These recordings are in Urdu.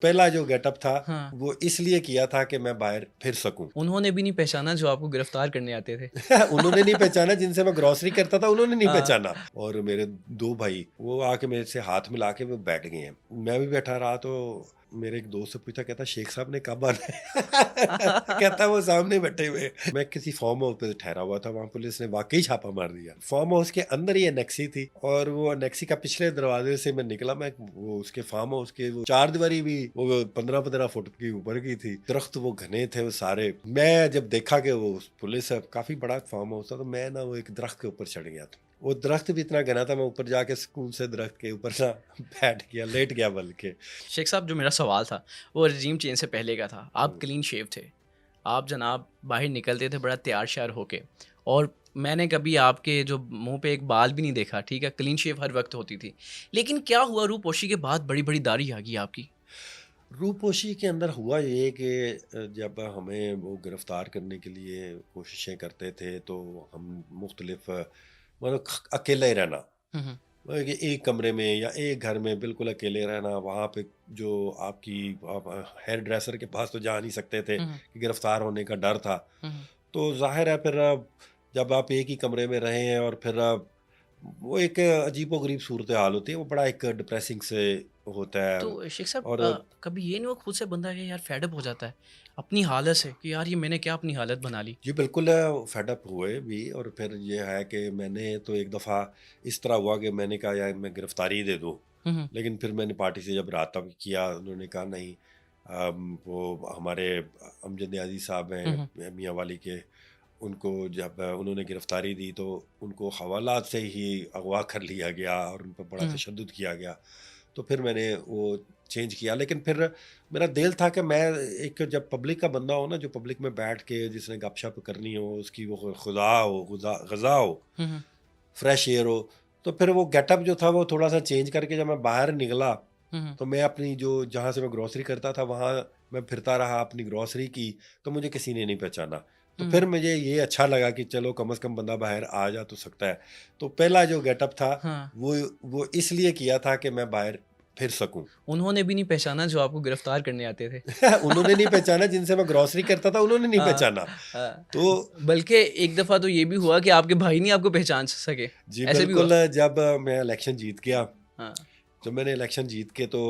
پہلا جو گیٹ اپ تھا ہاں وہ اس لیے کیا تھا کہ میں باہر پھر سکوں. انہوں نے بھی نہیں پہچانا جو آپ کو گرفتار کرنے آتے تھے. انہوں نے نہیں پہچانا، جن سے میں گروسری کرتا تھا انہوں نے نہیں ہاں پہچانا. اور میرے دو بھائی وہ آ کے میرے سے ہاتھ ملا کے وہ بیٹھ گئے ہیں. میں بھی بیٹھا رہا تو میرے ایک دوست سے پوچھا، کہتا شیخ صاحب نے کب آنا ہے؟ کہتا وہ سامنے بیٹھے ہوئے. میں کسی فارم ہاؤس پہ ٹھہرا ہوا تھا، وہاں پولیس نے واقعی چھاپا مار دیا. فارم ہاؤس کے اندر ہی انیکسی تھی، اور وہ انیکسی کا پچھلے دروازے سے میں نکلا. میں وہ اس کے فارم ہاؤس کے وہ چار دیواری بھی وہ 15 فٹ کی اوپر کی تھی. درخت وہ گھنے تھے وہ سارے. میں جب دیکھا کہ وہ پولیس ہے، کافی بڑا فارم ہاؤس تھا، تو میں نا وہ ایک درخت کے اوپر چڑھ گیا تھا. وہ درخت بھی اتنا گھنا تھا، میں اوپر جا کے سکون سے درخت کے اوپر نا بیٹھ گیا، لیٹ گیا. بلکہ شیخ صاحب جو میرا سوال تھا وہ رجیم چینج سے پہلے کا تھا. آپ کلین شیو تھے، آپ جناب باہر نکلتے تھے بڑا تیار شیار ہو کے، اور میں نے کبھی آپ کے جو منہ پہ ایک بال بھی نہیں دیکھا. ٹھیک ہے، کلین شیو ہر وقت ہوتی تھی، لیکن کیا ہوا روح پوشی کے بعد بڑی بڑی داڑھی آ گئی آپ کی؟ روپوشی کے اندر ہوا یہ کہ جب ہمیں وہ گرفتار کرنے کے لیے کوششیں کرتے تھے تو ہم مختلف مطلب اکیلے رہنا، ہوں مطلب کہ ایک کمرے میں یا ایک گھر میں بالکل اکیلے رہنا. وہاں پہ جو آپ کی ہیئر ڈریسر کے پاس تو جا نہیں سکتے تھے ہوں کہ گرفتار ہونے کا ڈر تھا. ہوں تو ظاہر ہے پھر جب آپ ایک ہی کمرے میں رہے ہیں اور پھر وہ ایک عجیب و غریب صورتحال ہوتی ہے، وہ بڑا ایک ڈپریسنگ سے ہوتا ہے. تو شیخ صاحب اور کبھی یہ نہیں ہوا خود سے بندہ کہ یار فیڈ اپ ہو جاتا ہے اپنی حالت سے کہ یار یہ میں نے کیا اپنی حالت بنا لی؟ جی بالکل فیڈ اپ ہوئے بھی. اور پھر یہ ہے کہ میں نے تو ایک دفعہ اس طرح ہوا کہ میں نے کہا یار میں گرفتاری دے دوں. ہوں لیکن پھر میں نے پارٹی سے جب رابطہ کیا، انہوں نے کہا نہیں. وہ ہمارے امجد نیازی صاحب ہیں ہوں میاں والی کے، ان کو جب انہوں نے گرفتاری دی تو ان کو حوالات سے ہی اغوا کر لیا گیا اور ان پر بڑا ہوں تشدد کیا گیا. تو پھر میں نے وہ چینج کیا. لیکن پھر میرا دل تھا کہ میں ایک جب پبلک کا بندہ ہوں نا، جو پبلک میں بیٹھ کے جس نے گپ شپ کرنی ہو، اس کی وہ خدا ہو، غذا ہو، ہوں فریش ایئر ہو. تو پھر وہ گیٹ اپ جو تھا وہ تھوڑا سا چینج کر کے جب میں باہر نکلا ہوں تو میں اپنی جو جہاں سے میں گروسری کرتا تھا وہاں میں پھرتا رہا اپنی گروسری کی، تو مجھے کسی نے نہیں پہچانا. تو ہوں پھر مجھے یہ اچھا لگا کہ چلو کم از کم بندہ باہر آ جا تو سکتا ہے. تو پہلا جو گیٹ اپ تھا ہاں وہ اس لیے کیا تھا کہ میں باہر پھر سکوں. انہوں نے بھی نہیں پہچانا جو آپ کو گرفتار کرنے آتے تھے. انہوں نے نہیں پہچانا، جن سے میں گروسری کرتا تھا انہوں نے نہیں ہاں پہچانا. ہاں. تو بلکہ ایک دفعہ تو یہ بھی ہوا کہ آپ کے بھائی نہیں آپ کو پہچان سکے، جی ایسے بھی ہوا. بالکل، جب میں الیکشن جیت گیا، ہاں جب میں نے الیکشن جیت کے تو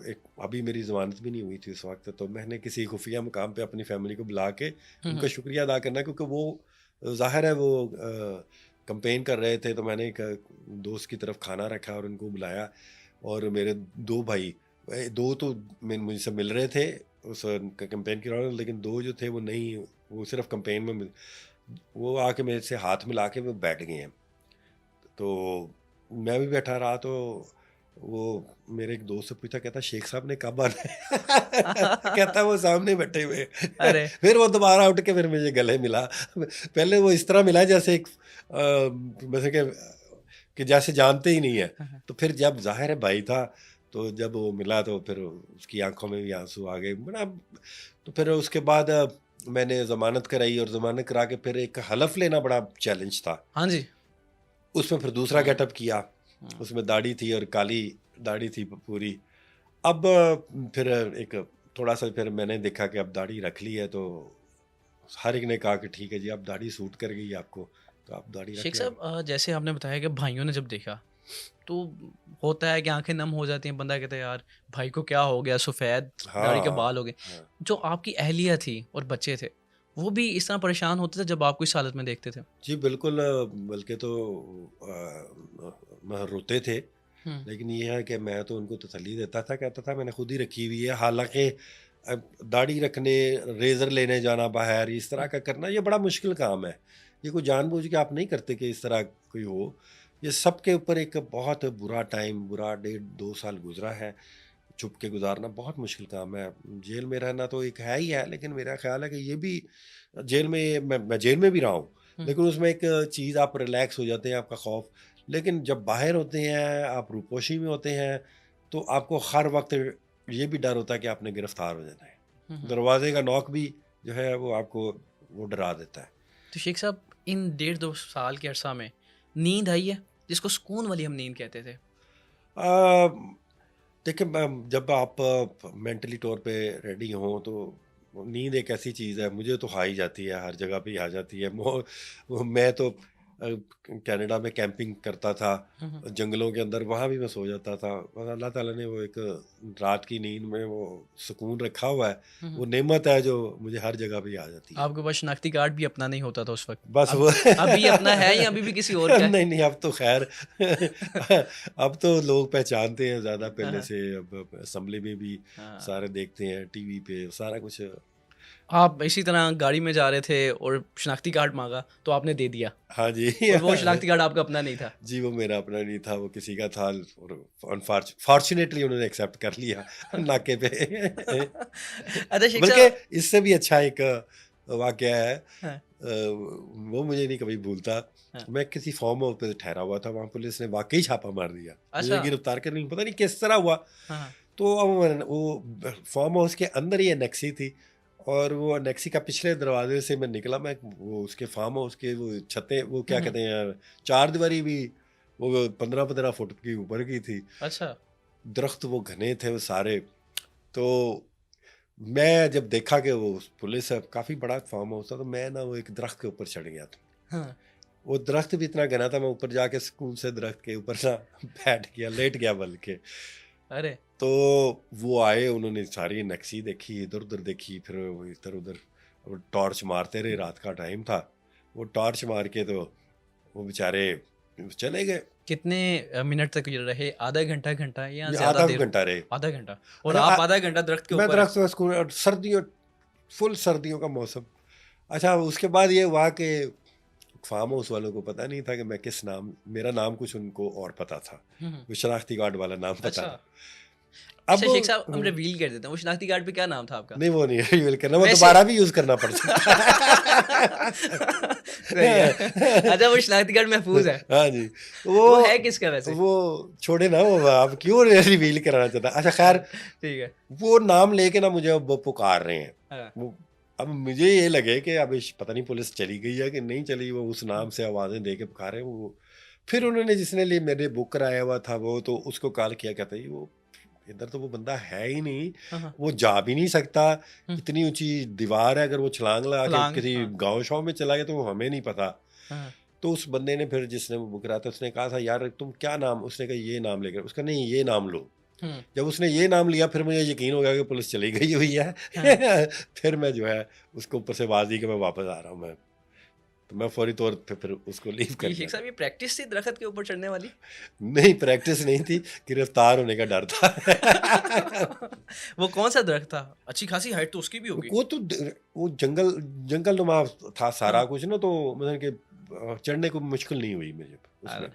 ایک ابھی میری ضمانت بھی نہیں ہوئی تھی اس وقت، تو میں نے کسی خفیہ مقام پہ اپنی فیملی کو بلا کے ان کا شکریہ ادا کرنا، کیونکہ وہ ظاہر ہے وہ کمپین کر رہے تھے. تو میں نے ایک دوست کی طرف کھانا رکھا اور ان کو بلایا. اور میرے دو بھائی، دو تو مجھ سے مل رہے تھے اس کمپین کے دوران، لیکن دو جو تھے وہ نہیں، وہ صرف کمپین میں وہ آ کے میرے سے ہاتھ ملا کے وہ بیٹھ گئے ہیں. تو میں بھی بیٹھا رہا تو وہ میرے ایک دوست سے پوچھا، کہتا شیخ صاحب نے کب آنا ہے؟ کہتا وہ سامنے بیٹھے ہوئے. ارے پھر وہ دوبارہ اٹھ کے پھر مجھے گلے ملا. پہلے وہ اس طرح ملا جیسے ایک ویسے کہ جیسے جانتے ہی نہیں ہے. تو پھر جب ظاہر ہے بھائی تھا تو جب وہ ملا تو پھر اس کی آنکھوں میں بھی آنسو آ گئے بڑا. تو پھر اس کے بعد میں نے ضمانت کرائی، اور ضمانت کرا کے پھر ایک حلف لینا بڑا چیلنج تھا. ہاں جی. اس میں پھر دوسرا گیٹ اپ کیا، اس میں داڑھی تھی اور کالی داڑھی تھی پوری. اب پھر ایک تھوڑا سا پھر میں نے دیکھا کہ اب داڑھی رکھ لی ہے تو ہر ایک نے کہا کہ ٹھیک ہے جی اب داڑھی سوٹ کر گئی آپ کو تو آپ داڑھی رکھ شیخ لیں. صاحب جیسے آپ نے بتایا کہ بھائیوں نے جب دیکھا تو ہوتا ہے کہ آنکھیں نم ہو جاتی ہیں، بندہ کہتا ہے یار بھائی کو کیا ہو گیا، سفید داڑھی کے ہاں بال ہو گئے. ہاں جو آپ کی اہلیہ تھی اور بچے تھے وہ بھی اس طرح پریشان ہوتے تھے جب آپ کو اس حالت میں دیکھتے تھے؟ جی بالکل، بلکہ تو روتے تھے. ہوں لیکن یہ ہے کہ میں تو ان کو تسلی دیتا تھا، کہتا تھا میں نے خود ہی رکھی ہوئی ہے. حالانکہ داڑھی رکھنے، ریزر لینے جانا باہر، اس طرح کا کرنا یہ بڑا مشکل کام ہے. یہ کوئی جان بوجھ کے آپ نہیں کرتے کہ اس طرح کوئی ہو. یہ سب کے اوپر ایک بہت برا ٹائم، برا 1.5-2 سال گزرا ہے. چھپ کے گزارنا بہت مشکل کام ہے. جیل میں رہنا تو ایک ہے ہی ہے، لیکن میرا خیال ہے کہ یہ بھی جیل میں جیل میں بھی رہا ہوں، لیکن اس میں ایک چیز آپ ریلیکس ہو جاتے ہیں، آپ کا خوف. لیکن جب باہر ہوتے ہیں، آپ روپوشی میں ہوتے ہیں، تو آپ کو ہر وقت یہ بھی ڈر ہوتا ہے کہ آپ نے گرفتار ہو جانا ہے. دروازے کا نوک بھی جو ہے وہ آپ کو وہ ڈرا دیتا ہے. تو شیخ صاحب ان 1.5-2 سال کے عرصہ میں نیند آئی ہے جس کو سکون والی ہم نیند کہتے تھے؟ دیکھیں جب آپ مینٹلی طور پہ ریڈی ہوں تو نیند ایک ایسی چیز ہے، مجھے تو آ ہی جاتی ہے، ہر جگہ پہ ہی آ جاتی ہے۔ میں تو کینیڈا میں کیمپنگ کرتا تھا جنگلوں کے اندر، وہاں بھی میں سو جاتا تھا، اور اللہ تعالیٰ نے وہ ایک رات کی نیند میں وہ سکون رکھا ہوا ہے، وہ نعمت ہے جو مجھے ہر جگہ پہ ہی آ جاتی ہے۔ آپ کے پاس شناختی کارڈ بھی اپنا نہیں ہوتا تھا اس وقت؟ بس وہ ابھی اپنا ہے یا ابھی بھی کسی اور کا ہے؟ نہیں نہیں، اب تو خیر اب تو لوگ پہچانتے ہیں زیادہ پہلے سے، اب اسمبلی میں بھی سارے دیکھتے ہیں، ٹی وی پہ سارا کچھ۔ آپ اسی طرح گاڑی میں جا رہے تھے اور شناختی کارڈ مانگا تو آپ نے دے دیا، ہاں جی اور وہ شناختی کارڈ آپ کا اپنا نہیں تھا؟ جی وہ میرا اپنا نہیں تھا، وہ کسی کا تھا، اور فارچونیٹلی انہوں نے ایکسیپٹ کر لیا ناکے پہ۔ اچھا شیخ بلکہ صاحب، اس سے بھی اچھا ایک واقعہ ہے، ہاں، وہ مجھے نہیں کبھی بھولتا۔ ہاں، میں کسی فارم ہاؤس پہ ٹھہرا ہوا تھا، وہاں پولیس نے واقعی چھاپا مار دیا، مجھے اچھا، گرفتار کرنے پتہ نہیں کس طرح ہوا۔ ہاں، تو اب وہ فارم ہاؤس کے اندر ہی انیکسی تھی، اور وہ انیکسی کا پچھلے دروازے سے میں نکلا، میں وہ اس کے فارم ہاؤس کے وہ چھتیں، وہ کیا کہتے ہیں، چار دیواری بھی وہ 15 فٹ کی اوپر کی تھی، اچھا، درخت وہ گھنے تھے وہ سارے۔ تو میں جب دیکھا کہ وہ پولیس ہے، کافی بڑا فارم ہاؤس تھا، تو میں نا وہ ایک درخت کے اوپر چڑھ گیا تھا۔ ہاں، وہ درخت بھی اتنا گھنا تھا، میں اوپر جا کے سکون سے درخت کے اوپر نا بیٹھ گیا، لیٹ گیا بلکہ۔ ارے، تو وہ آئے، انہوں نے ساری نیکسی دیکھی، ادھر ادھر دیکھی، پھر وہ ادھر ادھر ٹارچ مارتے رہے، رات کا ٹائم تھا، وہ ٹارچ مار کے تو وہ بیچارے چلے گئے۔ کتنے منٹ تک رہے؟ آدھا گھنٹہ، گھنٹہ یا زیادہ آدھا دیر؟ گھنٹہ رہے۔ آدھا گھنٹہ، اور اچھا، آپ آدھا گھنٹہ درخت کے میں اوپر؟ درخت سکون، اور سردیوں، فل سردیوں کا موسم۔ اچھا اس کے بعد یہ ہوا کہ فارم ہاؤس والوں کو پتہ نہیں تھا کہ میں کس نام، میرا نام کچھ ان کو اور پتا تھا، وہ شناختی کارڈ والا نام پتا اچھا، تھا۔ اب اچھا شیخ صاحب، ہم ریویل کر دیتے ہیں، وہ شناختی کارڈ پہ کیا نام تھا آپ کا؟ نہیں وہ نہیں ریویل کرنا، وہ ویسے دوبارہ بھی یوز کرنا پڑ سکتا صحیح ہے، اچھا وہ شناختی کارڈ محفوظ ہے؟ ہاں جی، وہ ہے کس کا ویسے؟ وہ چھوڑے نا، وہ آپ کیوں ریویل کرانا چاہتا۔ اچھا خیر، ٹھیک ہے، وہ نام لے کے نا مجھے وہ پکار رہے ہیں، ہاں، وہ اب مجھے یہ لگے کہ اب پتہ نہیں پولیس چلی گئی ہے کہ نہیں چلی، وہ اس نام سے آوازیں دے کے پکارے وہ۔ پھر انہوں نے جس نے لیے میرے بک کرایا ہوا تھا وہ، تو اس کو کال کیا، کہتا ہے وہ ادھر تو وہ بندہ ہے ہی نہیں، ہاں، وہ جا بھی نہیں سکتا، اتنی اونچی دیوار ہے، اگر وہ چھلانگ لگا کے کسی گاؤں شاؤں میں چلا گیا تو وہ ہمیں نہیں پتا۔ تو اس بندے نے پھر، جس نے وہ بک رہا تھا، اس نے کہا تھا یار تم کیا نام، اس نے کہا یہ نام لے کر، اس کا نہیں یہ نام لو۔ جب اس نے یہ نام لیا پھر مجھے یقین ہو گیا کہ پولیس چلی گئی ہوئی ہے۔ پھر میں جو ہے اس کو اوپر سے آواز دی کہ میں واپس آ رہا ہوں، میں تو میں فوری طور پہ پھر اس کو لیو کر یہ شیخ دیا۔ صاحب، یہ پریکٹس تھی درخت کے اوپر چڑھنے والی؟ نہیں پریکٹس نہیں تھی، گرفتار ہونے کا ڈر تھا۔ وہ کون سا درخت تھا؟ اچھی خاصی ہائٹ تو اس کی بھی ہوگی۔ وہ تو وہ جنگل نما تھا سارا کچھ نا، تو مطلب کہ چڑھنے کو مشکل نہیں ہوئی مجھے اس میں۔